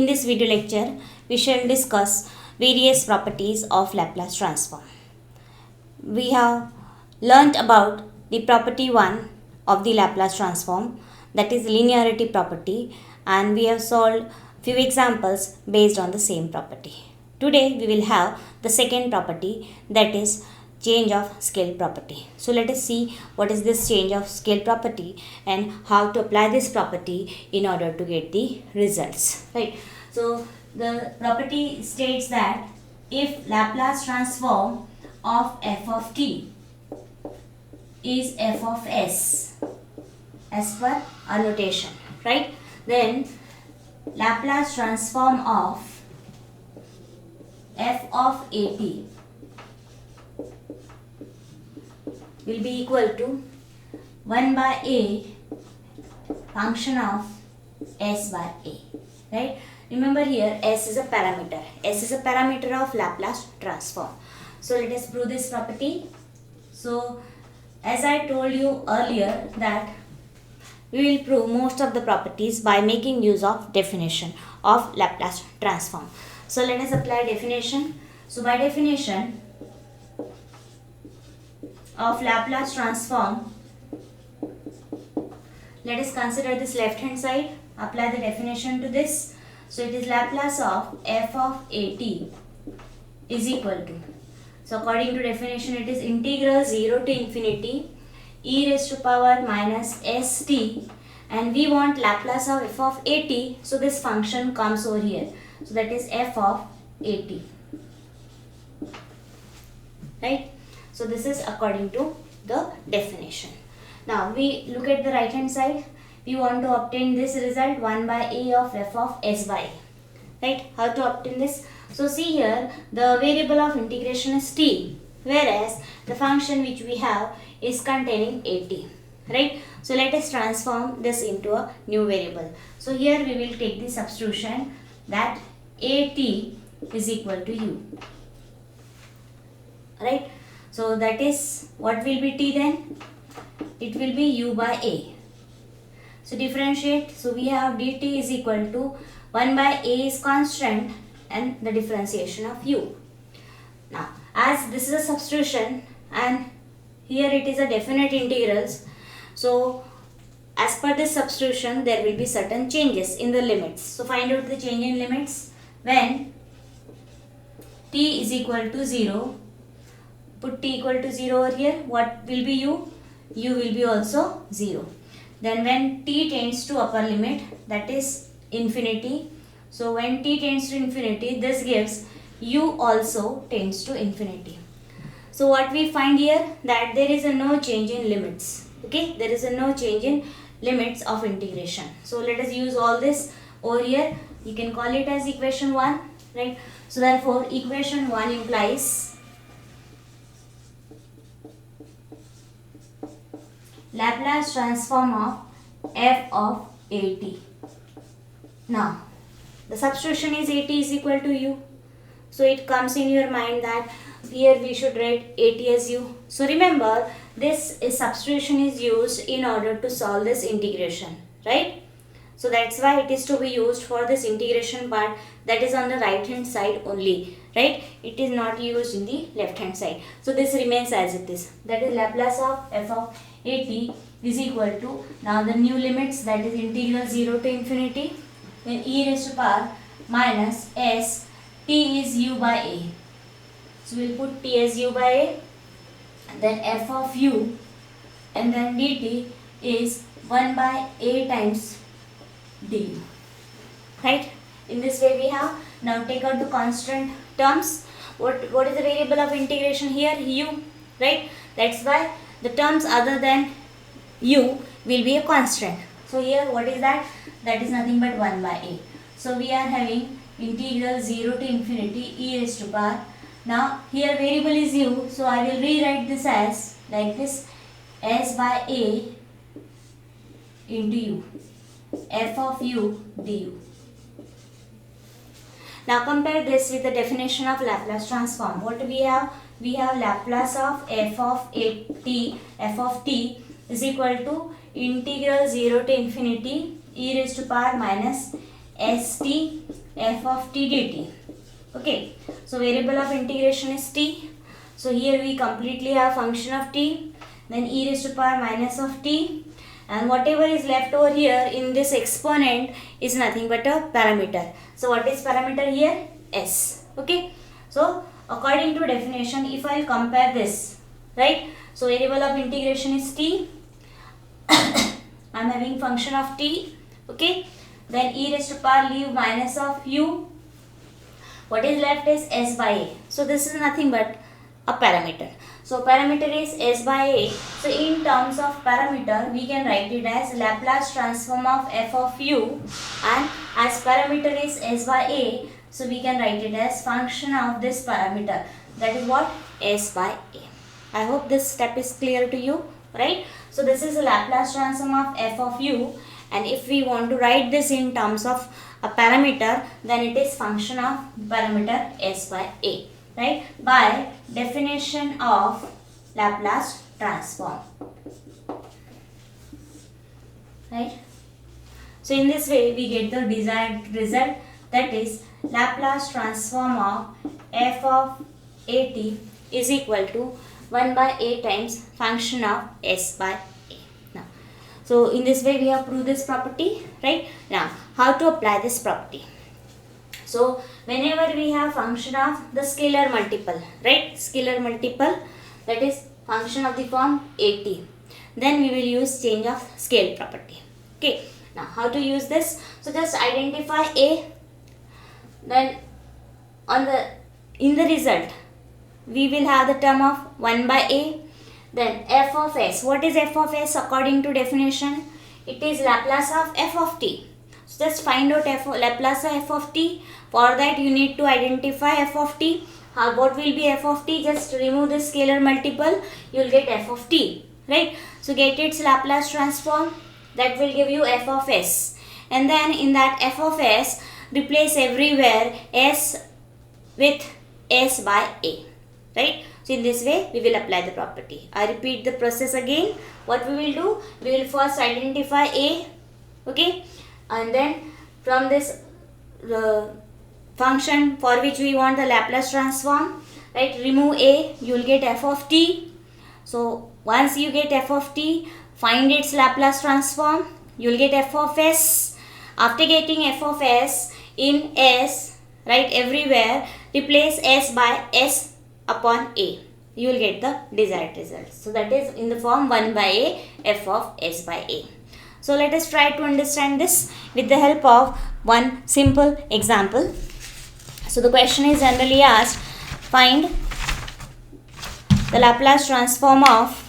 In this video lecture, we shall discuss various properties of Laplace transform. We have learnt about the property 1 of the Laplace transform, that is linearity property, and we have solved few examples based on the same property. Today we will have the second property, that is change of scale property. So let us see what is this change of scale property and how to apply this property in order to get the results, right? So the property states that if Laplace transform of f of t is f of s as per our notation, right, then Laplace transform of f of at will be equal to 1 by a function of s by a, right? Remember here s is a parameter. S is a parameter of Laplace transform. So let us prove this property. So as I told you earlier that we will prove most of the properties by making use of definition of Laplace transform. So let us apply definition. So by definition of Laplace transform, let us consider this left hand side, apply the definition to this. So it is Laplace of f of at is equal to, so according to definition it is integral 0 to infinity e raised to power minus st, and we want Laplace of f of at, so this function comes over here, so that is f of at, right? So this is according to the definition. Now we look at the right hand side. We want to obtain this result 1 by a of f of s by a, right? How to obtain this? So see here the variable of integration is t, whereas the function which we have is containing at, right? So let us transform this into a new variable. So here we will take the substitution that at is equal to u, right? So that is, what will be t then? It will be u by a. So differentiate. So we have dt is equal to 1 by a is constant and the differentiation of u. Now as this is a substitution and here it is a definite integrals, so as per this substitution there will be certain changes in the limits. So find out the change in limits. When t is equal to 0, put t equal to 0 over here, what will be u? U will be also 0. Then when t tends to upper limit, that is infinity, so when t tends to infinity, this gives u also tends to infinity. So what we find here, that there is a no change in limits, okay? There is a no change in limits of integration. So let us use all this over here. You can call it as equation 1, right? So therefore equation 1 implies Laplace transform of f of at. Now the substitution is at is equal to u, so it comes in your mind that here we should write at as u. So remember, this is substitution is used in order to solve this integration, right? So that's why it is to be used for this integration part, that is on the right hand side only, right? It is not used in the left hand side. So this remains as it is, that is Laplace of f of at is equal to, now the new limits, that is integral 0 to infinity, then e raised to power minus s, t is u by a. So we'll put t as u by a, then f of u, and then dt is 1 by a times du, right? In this way we have, now take out the constant terms. What is the variable of integration here? U, right? That's why the terms other than u will be a constant. So here what is that? That is nothing but 1 by a. So we are having integral 0 to infinity e raised to power. Now here variable is u, so I will rewrite this as like this, s by a into u, f of u du. Now compare this with the definition of Laplace transform. What we have? We have Laplace of f of t is equal to integral 0 to infinity e raised to power minus st f of t dt. Okay, so variable of integration is t. So here we completely have function of t, then e raised to power minus of t, and whatever is left over here in this exponent is nothing but a parameter. So what is parameter here? S. Okay, so according to definition, if I will compare this, right, so variable of integration is t, I am having function of t, okay, then e raised to power leave minus of u, what is left is s by a. So this is nothing but a parameter. So parameter is s by a. So in terms of parameter, we can write it as Laplace transform of f of u, and as parameter is s by a, so we can write it as function of this parameter, that is what? S by a. I hope this step is clear to you, right? So this is a Laplace transform of f of u, and if we want to write this in terms of a parameter, then it is function of parameter s by a, right, by definition of Laplace transform, right? So in this way we get the desired result, that is Laplace transform of f of at is equal to 1 by a times function of s by a. Now, so in this way we have proved this property, right? Now how to apply this property? So whenever we have function of the scalar multiple, right, scalar multiple, that is function of the form at, then we will use change of scale property. Okay, now how to use this? So just identify a, then in the result we will have the term of 1 by a, then f of s. What is f of s according to definition? It is Laplace of f of t. So just find out Laplace of f of t. For that you need to identify f of t. What will be f of t? Just remove the scalar multiple, you will get f of t, right? So get its Laplace transform, that will give you f of s, and then in that f of s replace everywhere s with s by a, right? So in this way we will apply the property. I repeat the process again. What we will do? We will first identify a, okay, and then from this function for which we want the Laplace transform, right, remove a, you will get f of t. So once you get f of t, find its Laplace transform, you will get f of s. After getting f of s, in s, right, everywhere replace s by s upon a, you will get the desired result. So that is in the form 1 by a f of s by a. So let us try to understand this with the help of one simple example. So the question is generally asked, find the Laplace transform of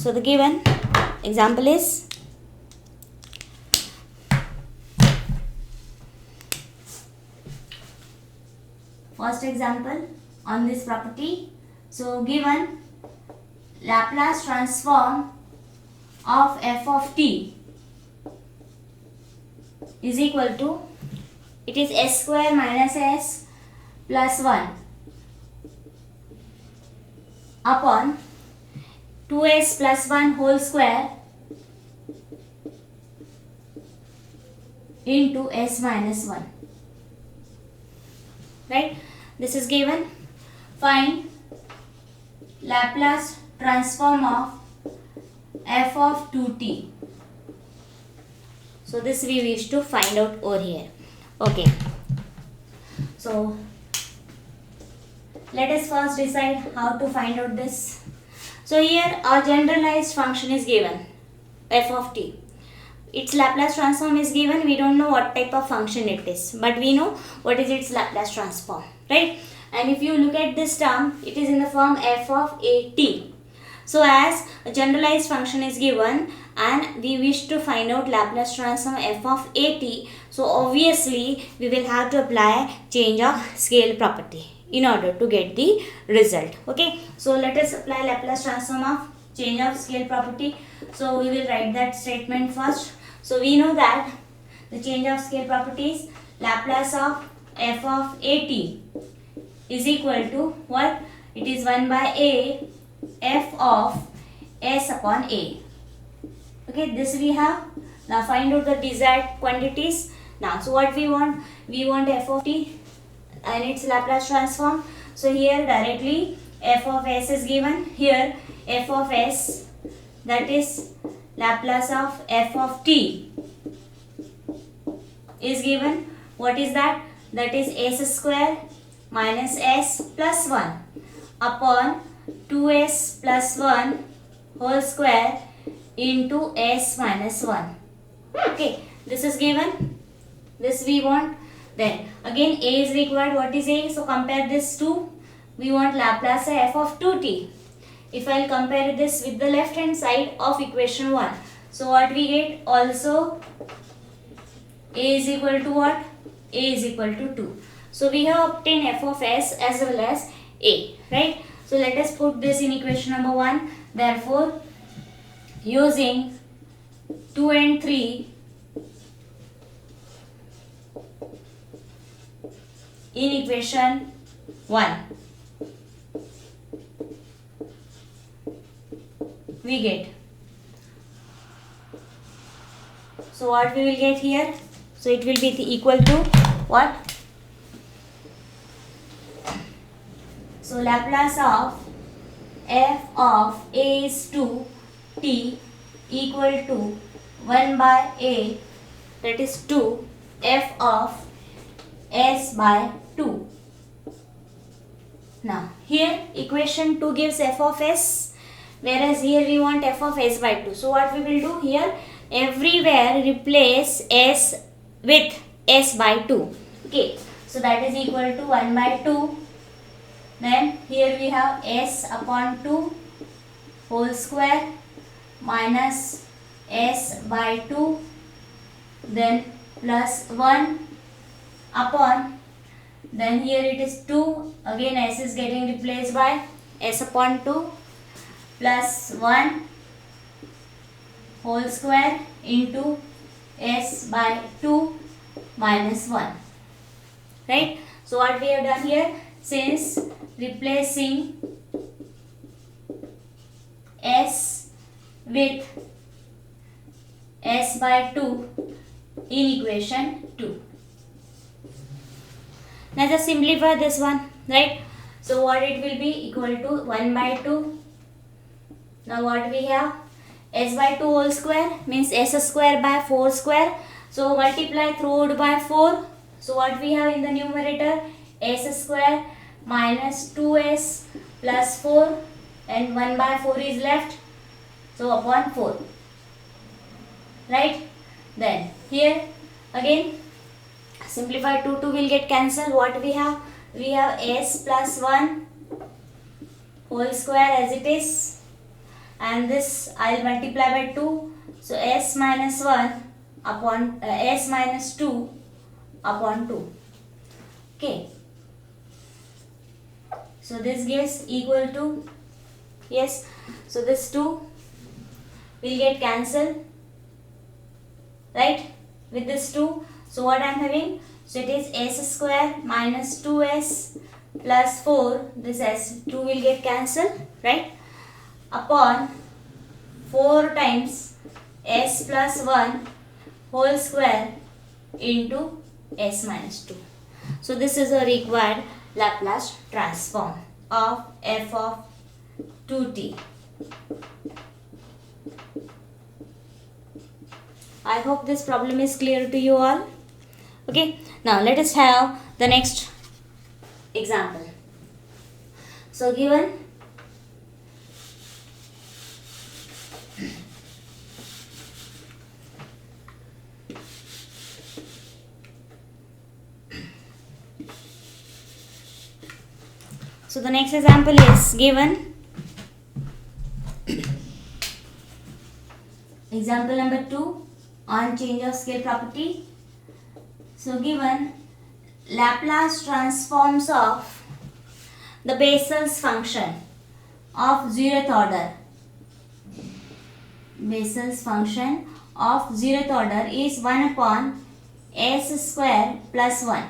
So the given example is first example on this property. So given Laplace transform of f of t is equal to, it is s square minus s plus 1 upon 2s plus 1 whole square into s minus 1, right? This is given. Find Laplace transform of f of 2t. So this we wish to find out over here. Okay, so let us first decide how to find out this. So here our generalized function is given, f of t. Its Laplace transform is given. We don't know what type of function it is, but we know what is its Laplace transform, right? And if you look at this term, it is in the form f of at. So as a generalized function is given and we wish to find out Laplace transform f of at, so obviously we will have to apply change of scale property. in order to get the result. Okay, so let us apply Laplace transform of change of scale property. So we will write that statement first. So we know that the change of scale property is Laplace of f of at is equal to what? It is 1 by a f of s upon a. Okay, this we have. Now find out the desired quantities. Now, so what we want? We want f of t and its Laplace transform. So here directly f of s is given. Here f of s, that is Laplace of f of t, is given. What is that? That is s square minus s plus 1 upon 2s plus 1 whole square into s minus 1. Okay, this is given. This we want. Then again a is required. What is a? So compare this to, we want Laplace f of 2t. If I will compare this with the left hand side of equation 1. So what we get? Also a is equal to what? A is equal to 2. So we have obtained f of s as well as a, right? So let us put this in equation number 1. Therefore, using 2 and 3 in equation 1, we get. So what we will get here? So it will be equal to what? So Laplace of f of a is 2 t equal to 1 by a, that is 2 f of s by 2. Now here equation 2 gives f of s, whereas here we want f of s by 2. So what we will do here? Everywhere replace s with s by 2. Okay, so that is equal to 1 by 2. Then here we have s upon 2 whole square minus s by 2, then plus 1 upon, then here it is 2, again s is getting replaced by s upon 2 plus 1 whole square into s by 2 minus 1, right? So what we have done here, since replacing s with s by 2 in equation 2. Now just simplify this one, right? So what it will be? Equal to 1 by 2. Now what we have? S by 2 whole square means s square by 4 square. So multiply throughout by 4. So what we have in the numerator? S square minus 2s plus 4, and 1 by 4 is left. So upon 4. Right? Then here again simplify 2 will get cancelled. What we have? We have s plus 1 whole square as it is, and this I will multiply by 2. So s minus 1 upon s minus 2 upon 2. Okay. So this gives equal to, yes, so this 2 will get cancelled, right, with this 2. So what I am having? So it is s square minus 2s plus 4, this s2 will get cancelled, right, upon 4 times s plus 1 whole square into s minus 2. So this is a required Laplace transform of f of 2t. I hope this problem is clear to you all. Okay, now let us have the next example. So given so the next example is given. Example number 2 on change of scale property. So given Laplace transforms of the Bessel's function of zeroth order. Bessel's function of zeroth order is 1 upon s square plus 1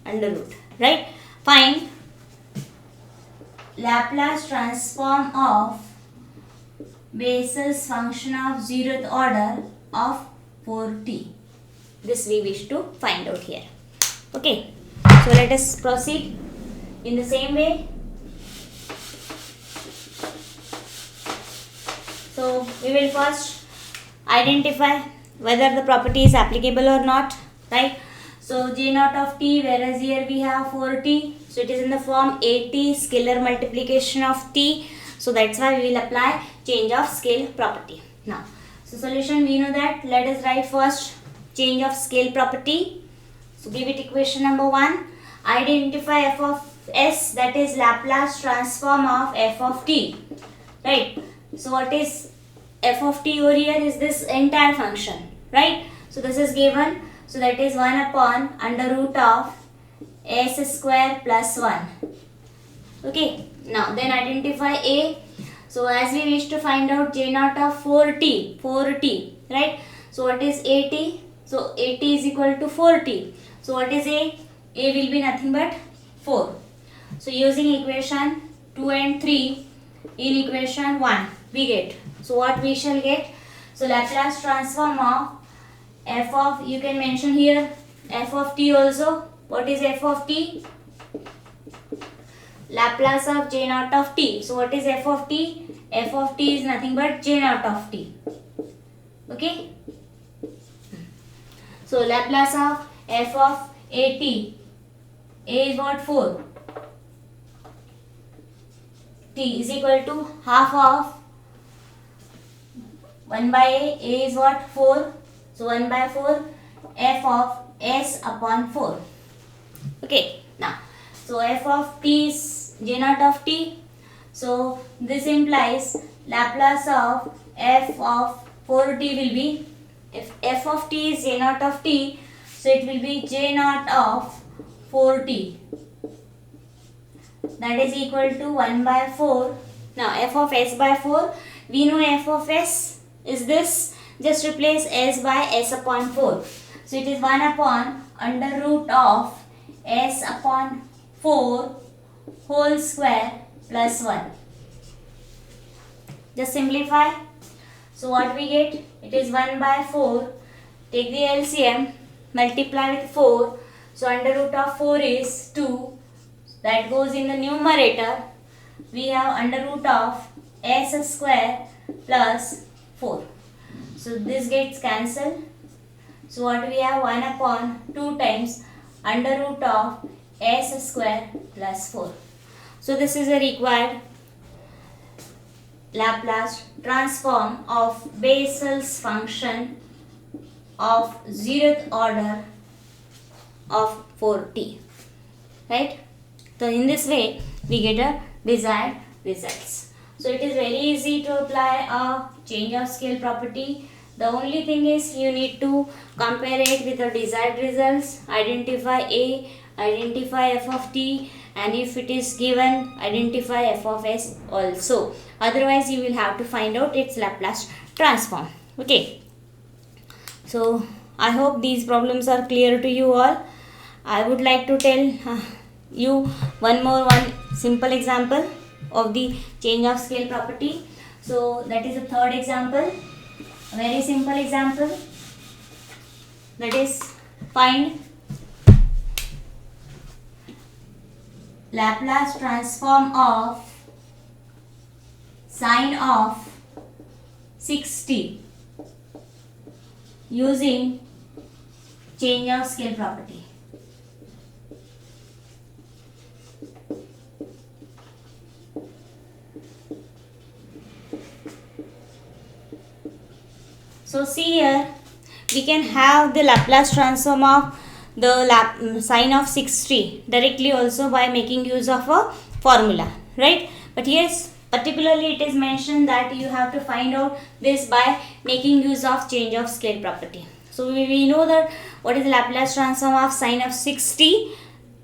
under root. Right? Find Laplace transform of Bessel's function of zeroth order of 4t. This we wish to find out here. Okay. So let us proceed in the same way. So we will first identify whether the property is applicable or not, right? So j naught of t, whereas here we have 4t, so it is in the form at scalar multiplication of t. So that's why we will apply change of scale property. Now, so solution we know that. Let us write first change of scale property. So give it equation number 1. Identify f of s, that is Laplace transform of f of t, right? So what is f of t over here is this entire function, right? So this is given, so that is 1 upon under root of s square plus 1. Okay, now then identify a. So as we wish to find out j naught of 4t, right? So what is at? So at is equal to 4t. So what is a? A will be nothing but 4. So using equation 2 and 3 in equation 1 we get. So what we shall get? So Laplace transform of f of, you can mention here f of t also. What is f of t? Laplace of j naught of t. So what is f of t? F of t is nothing but j naught of t. Okay. So Laplace of f of at. A is what? 4. T is equal to half of 1 by A is what? 4. So 1 by 4 f of s upon 4. Okay. Now, so f of t is j naught of t. So this implies Laplace of f of 4t will be, if f of t is j naught of t, so it will be j naught of 4t. That is equal to 1 by 4. Now f of s by 4, we know f of s is this. Just replace s by s upon 4. So it is 1 upon under root of s upon 4 whole square plus 1. Just simplify. So what we get? It is 1 by 4. Take the LCM, multiply with 4. So under root of 4 is 2. That goes in the numerator. We have under root of s square plus 4. So this gets cancelled. So what we have? 1 upon 2 times under root of s square plus 4. So this is a required Laplace transform of Bessel's function of zeroth order of 4t, right? So in this way we get a desired results. So it is very easy to apply a change of scale property. The only thing is you need to compare it with the desired results, identify A, identify f of t, and if it is given, identify f of s also. Otherwise you will have to find out its Laplace transform. Okay. So I hope these problems are clear to you all. I would like to tell you one simple example of the change of scale property. So that is the third example. A very simple example. That is, find Laplace transform of sine of 60 using change of scale property. So see here, we can have the Laplace transform of the sine of 60 directly also by making use of a formula, right? But yes, particularly it is mentioned that you have to find out this by making use of change of scale property. So we know that what is the Laplace transform of sine of 60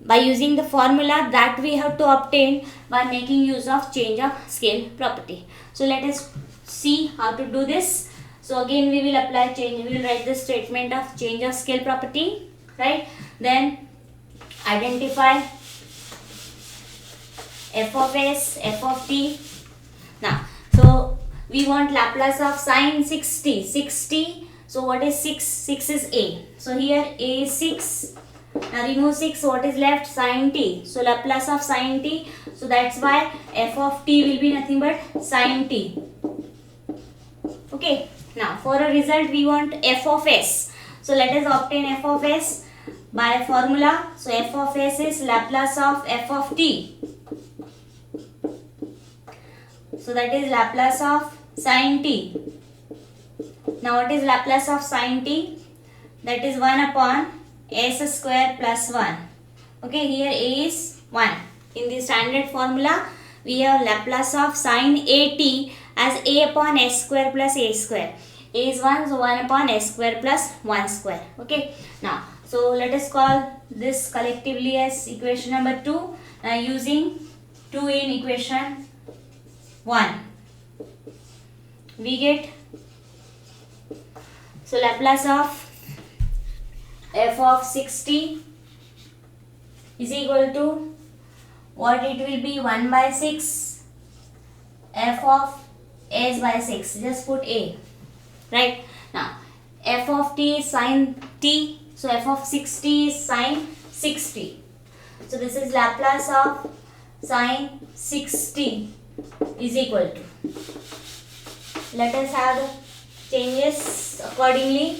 by using the formula that we have to obtain by making use of change of scale property. So let us see how to do this. So again we will apply change, we will write the statement of change of scale property, right? Then identify f of s, f of t. Now, so we want Laplace of sine 60. So what is 6? 6 is a. So here a is 6. Now remove 6. What is left? Sine t. So Laplace of sine t. So that's why f of t will be nothing but sine t. Okay. Now for a result we want f of s. So let us obtain f of s by formula. So f of s is Laplace of f of t. So that is Laplace of sine t. Now what is Laplace of sine t? That is 1 upon s square plus 1. Okay, here a is 1. In the standard formula, we have Laplace of sine at as a upon s square plus a square. A is 1, so 1 upon s square plus 1 square. Okay, now, so let us call this collectively as equation number 2. Now using 2 in equation 1, we get, so Laplace of f of 60 is equal to what it will be, 1 by 6 f of s by 6. Just put a, right? Now f of t is sine t, so f of 60 is sine 60. So this is Laplace of sine 60 is equal to, let us have the changes accordingly.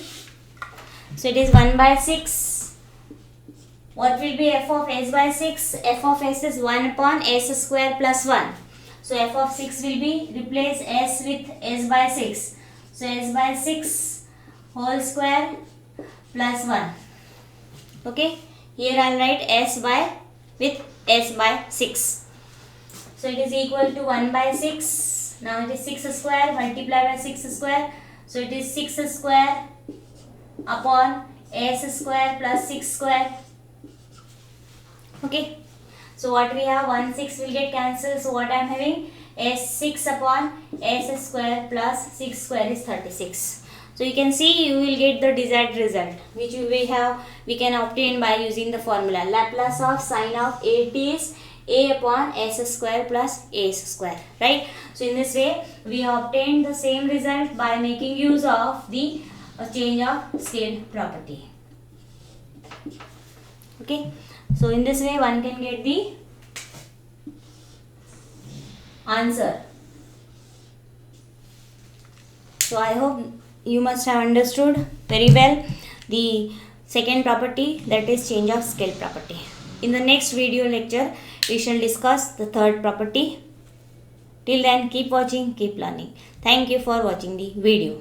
So it is 1 by 6. What will be f of s by 6? F of s is 1 upon s square plus 1. So f of 6 will be, replace s with s by 6. So s by 6 whole square plus 1. Okay. Here I will write s by with s by 6. So it is equal to 1 by 6. Now it is 6 square, multiply by 6 square. So it is 6 square upon s square plus 6 square. Okay. So what we have, 1 6 will get cancelled. So what I am having, s6 upon s square plus 6 square is 36. So you can see you will get the desired result, which we can obtain by using the formula. Laplace of sine of at is a upon s square plus a square, right? So in this way we have obtained the same result by making use of the change of scale property. Okay, so in this way one can get the answer. So I hope you must have understood very well the second property, that is change of scale property. In the next video lecture we shall discuss the third property. Till then, keep watching, keep learning. Thank you for watching the video.